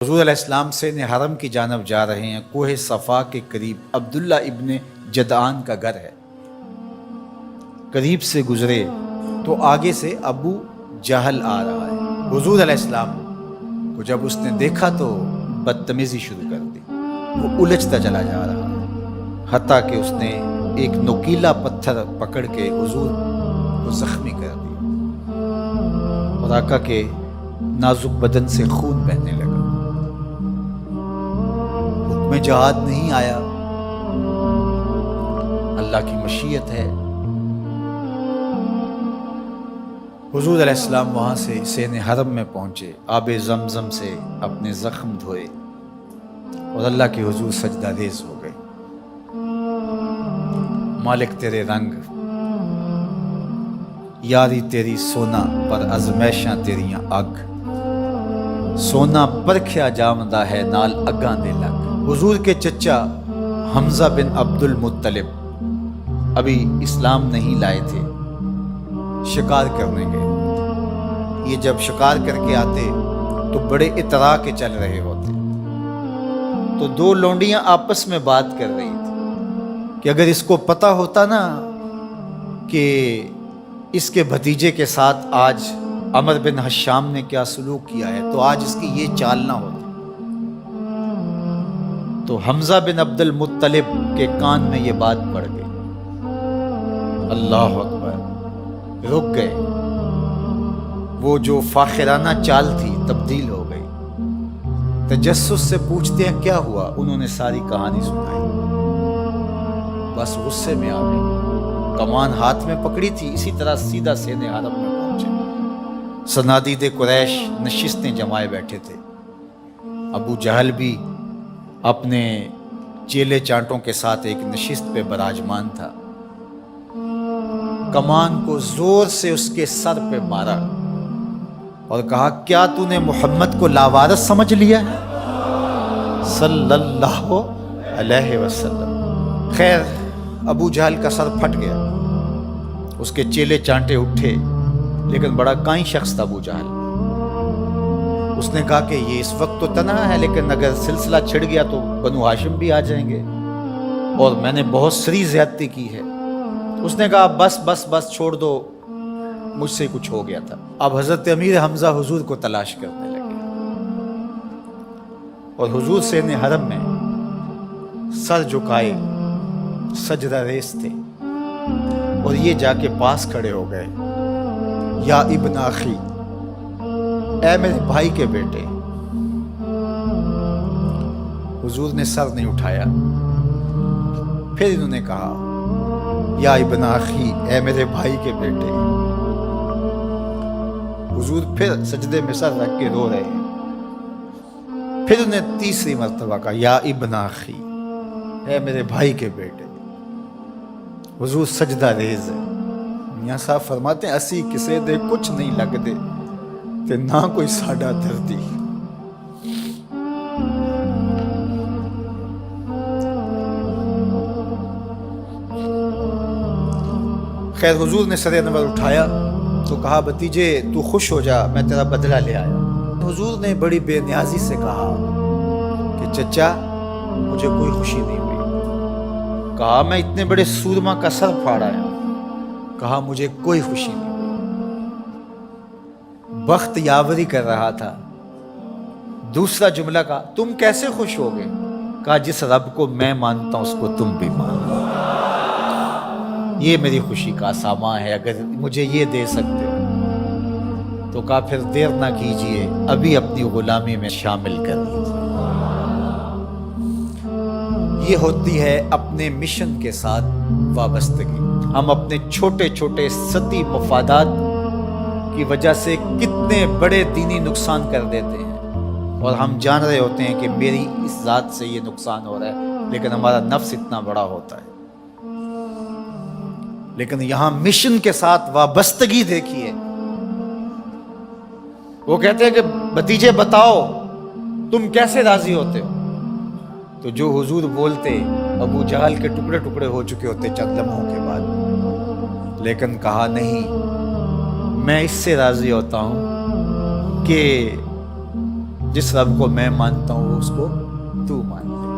حضور علیہ السلام سے حرم کی جانب جا رہے ہیں۔ کوہ صفا کے قریب عبداللہ ابن جدعان کا گھر ہے۔ قریب سے گزرے تو آگے سے ابو جہل آ رہا ہے۔ حضور علیہ السلام کو جب اس نے دیکھا تو بدتمیزی شروع کر دی۔ وہ الجھتا چلا جا رہا ہے، حتیٰ کہ اس نے ایک نوکیلا پتھر پکڑ کے حضور کو زخمی کر دیا اور آقا کے نازک بدن سے خون بہنے لگا۔ حکم جہاد نہیں آیا، اللہ کی مشیت ہے۔ حضور علیہ السلام وہاں سے سین حرم میں پہنچے، آب زمزم سے اپنے زخم دھوئے اور اللہ کے حضور سجدہ ریز ہو گئے۔ مالک تیرے رنگ، یاری تیری سونا پر ازمیشاں تیریاں اگ، سونا پرکھیا جامدہ ہے نال اگاں دے لگ۔ حضور کے چچا حمزہ بن عبد المطلب ابھی اسلام نہیں لائے تھے، شکار کرنے گئے۔ یہ جب شکار کر کے آتے تو بڑے اطراء کے چل رہے ہوتے، تو دو لونڈیاں آپس میں بات کر رہی تھی کہ اگر اس کو پتہ ہوتا نا کہ اس کے بھتیجے کے ساتھ آج عمر بن حشام نے کیا سلوک کیا ہے تو آج اس کی یہ چال نہ ہوتی۔ تو حمزہ بن عبد المطلب کے کان میں یہ بات پڑ گئی۔ اللہ اکبر، رک گئے۔ وہ جو فاخرانہ چال تھی تبدیل ہو گئی۔ تجسس سے پوچھتے ہیں کیا ہوا، انہوں نے ساری کہانی سنائی۔ بس غصے میں آ گئی، کمان ہاتھ میں پکڑی تھی، اسی طرح سیدھا سین حرم میں پہنچے۔ صنادید قریش نشستیں جمائے بیٹھے تھے۔ ابو جہل بھی اپنے چیلے چانٹوں کے ساتھ ایک نشست پہ براجمان تھا۔ کمان کو زور سے اس کے سر پہ مارا اور کہا کیا تو نے محمد کو لاوارث سمجھ لیا ہے صلی اللہ علیہ وسلم۔ خیر ابو جہل کا سر پھٹ گیا، اس کے چیلے چانٹے اٹھے، لیکن بڑا کائیں شخص تھا ابو جہل۔ اس نے کہا کہ یہ اس وقت تو تنہا ہے، لیکن اگر سلسلہ چھڑ گیا تو بنو ہاشم بھی آ جائیں گے اور میں نے بہت سری زیادتی کی ہے۔ اس نے کہا بس بس بس چھوڑ دو، مجھ سے کچھ ہو گیا تھا۔ اب حضرت امیر حمزہ حضور کو تلاش کرنے لگے اور حضور سین حرم میں سر جھکائے سجدہ ریز تھے اور یہ جا کے پاس کھڑے ہو گئے۔ یا ابن اخی، اے میرے بھائی کے بیٹے۔ حضور نے سر نہیں اٹھایا۔ پھر انہوں نے کہا یا ابن اخی، اے میرے بھائی کے بیٹے۔ حضور پھر سجدے میں سر رکھ کے رو رہے ہیں۔ پھر انہیں تیسری مرتبہ کہا یا ابن اخی، اے میرے بھائی کے بیٹے۔ حضور سجدہ ریز ہے۔ میاں صاحب فرماتے ہیں اسی کسے دے کچھ نہیں لگ دے تے نہ کوئی ساڈا دردی۔ خیر حضور نے سر انور اٹھایا تو کہا بھتیجے تو خوش ہو جا، میں تیرا بدلہ لے آیا۔ حضور نے بڑی بے نیازی سے کہا کہ چچا مجھے کوئی خوشی نہیں ہوئی۔ کہا میں اتنے بڑے سورما کا سر پھاڑ آیا۔ کہا مجھے کوئی خوشی نہیں ہوئی، بخت یاوری کر رہا تھا۔ دوسرا جملہ کہا تم کیسے خوش ہو گئے؟ کہا جس رب کو میں مانتا ہوں اس کو تم بھی مانو، یہ میری خوشی کا سامان ہے، اگر مجھے یہ دے سکتے ہو تو کہا پھر دیر نہ کیجئے، ابھی اپنی غلامی میں شامل کر لیجیے۔ یہ ہوتی ہے اپنے مشن کے ساتھ وابستگی۔ ہم اپنے چھوٹے چھوٹے سطحی مفادات کی وجہ سے کتنے بڑے دینی نقصان کر دیتے ہیں، اور ہم جان رہے ہوتے ہیں کہ میری اس ذات سے یہ نقصان ہو رہا ہے، لیکن ہمارا نفس اتنا بڑا ہوتا ہے۔ لیکن یہاں مشن کے ساتھ وابستگی دیکھیے۔ وہ کہتے ہیں کہ بھتیجے بتاؤ تم کیسے راضی ہوتے ہو؟ تو جو حضور بولتے ابو جہل کے ٹکڑے ٹکڑے ہو چکے ہوتے چند لمحوں کے بعد، لیکن کہا نہیں، میں اس سے راضی ہوتا ہوں کہ جس رب کو میں مانتا ہوں اس کو تو مان لے.